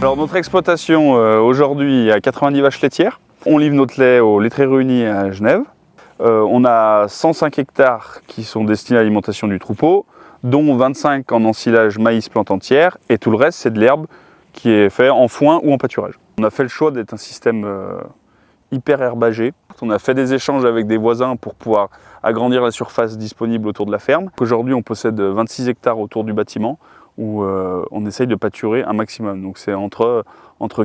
Alors notre exploitation aujourd'hui, il y a 90 vaches laitières. On livre notre lait aux laiteries réunies à Genève. On a 105 hectares qui sont destinés à l'alimentation du troupeau, dont 25 en ensilage maïs plante entière, et tout le reste c'est de l'herbe qui est fait en foin ou en pâturage. On a fait le choix d'être un système hyper herbagé. On a fait des échanges avec des voisins pour pouvoir agrandir la surface disponible autour de la ferme. Aujourd'hui on possède 26 hectares autour du bâtiment où on essaye de pâturer un maximum. Donc c'est entre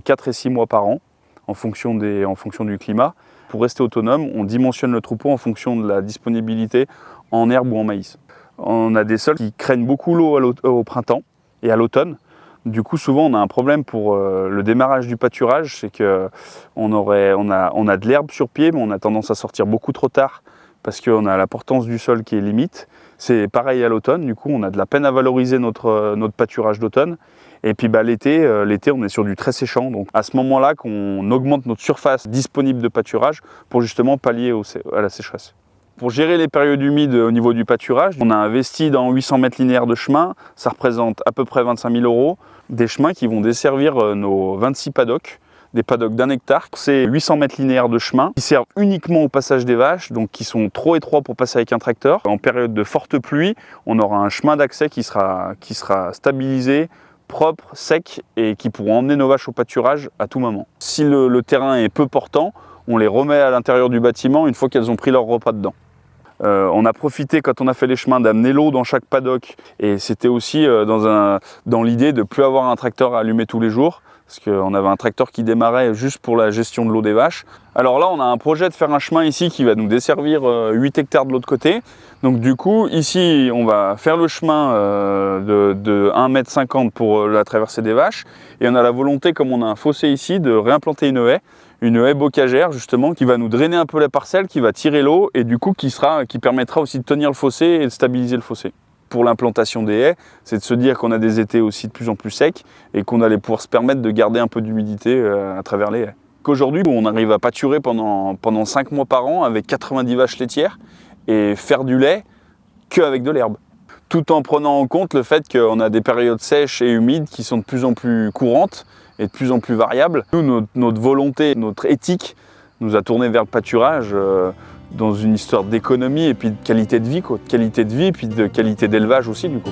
4 et 6 mois par an en fonction du climat. Pour rester autonome, on dimensionne le troupeau en fonction de la disponibilité en herbe ou en maïs. On a des sols qui craignent beaucoup l'eau au printemps et à l'automne. Du coup, souvent, on a un problème pour le démarrage du pâturage, c'est qu'on a de l'herbe sur pied, mais on a tendance à sortir beaucoup trop tard parce qu'on a la portance du sol qui est limite. C'est pareil à l'automne, du coup, on a de la peine à valoriser notre pâturage d'automne. Et puis l'été, on est sur du très séchant. Donc à ce moment-là qu'on augmente notre surface disponible de pâturage pour justement pallier à la sécheresse. Pour gérer les périodes humides au niveau du pâturage, on a investi dans 800 mètres linéaires de chemin. Ça représente à peu près 25 000 €. Des chemins qui vont desservir nos 26 paddocks, des paddocks d'1 hectare. C'est 800 mètres linéaires de chemin qui servent uniquement au passage des vaches, donc qui sont trop étroits pour passer avec un tracteur. En période de forte pluie, on aura un chemin d'accès qui sera stabilisé, propre, sec et qui pourront emmener nos vaches au pâturage à tout moment. Si le terrain est peu portant, on les remet à l'intérieur du bâtiment une fois qu'elles ont pris leur repas dedans. On a profité quand on a fait les chemins d'amener l'eau dans chaque paddock et c'était aussi dans l'idée de ne plus avoir un tracteur à allumer tous les jours parce qu'on avait un tracteur qui démarrait juste pour la gestion de l'eau des vaches. Alors là on a un projet de faire un chemin ici qui va nous desservir 8 hectares de l'autre côté. Donc du coup ici on va faire le chemin de 1,50 m pour la traversée des vaches et on a la volonté, comme on a un fossé ici, de réimplanter une haie bocagère justement qui va nous drainer un peu la parcelle, qui va tirer l'eau et du coup qui permettra aussi de tenir le fossé et de stabiliser le fossé. Pour l'implantation des haies, c'est de se dire qu'on a des étés aussi de plus en plus secs et qu'on allait pouvoir se permettre de garder un peu d'humidité à travers les haies. Qu'aujourd'hui, on arrive à pâturer pendant 5 mois par an avec 90 vaches laitières et faire du lait qu'avec de l'herbe. Tout en prenant en compte le fait qu'on a des périodes sèches et humides qui sont de plus en plus courantes et de plus en plus variables. Nous, notre volonté, notre éthique nous a tourné vers le pâturage dans une histoire d'économie et puis de qualité de vie, quoi. De qualité de vie et puis de qualité d'élevage aussi du coup.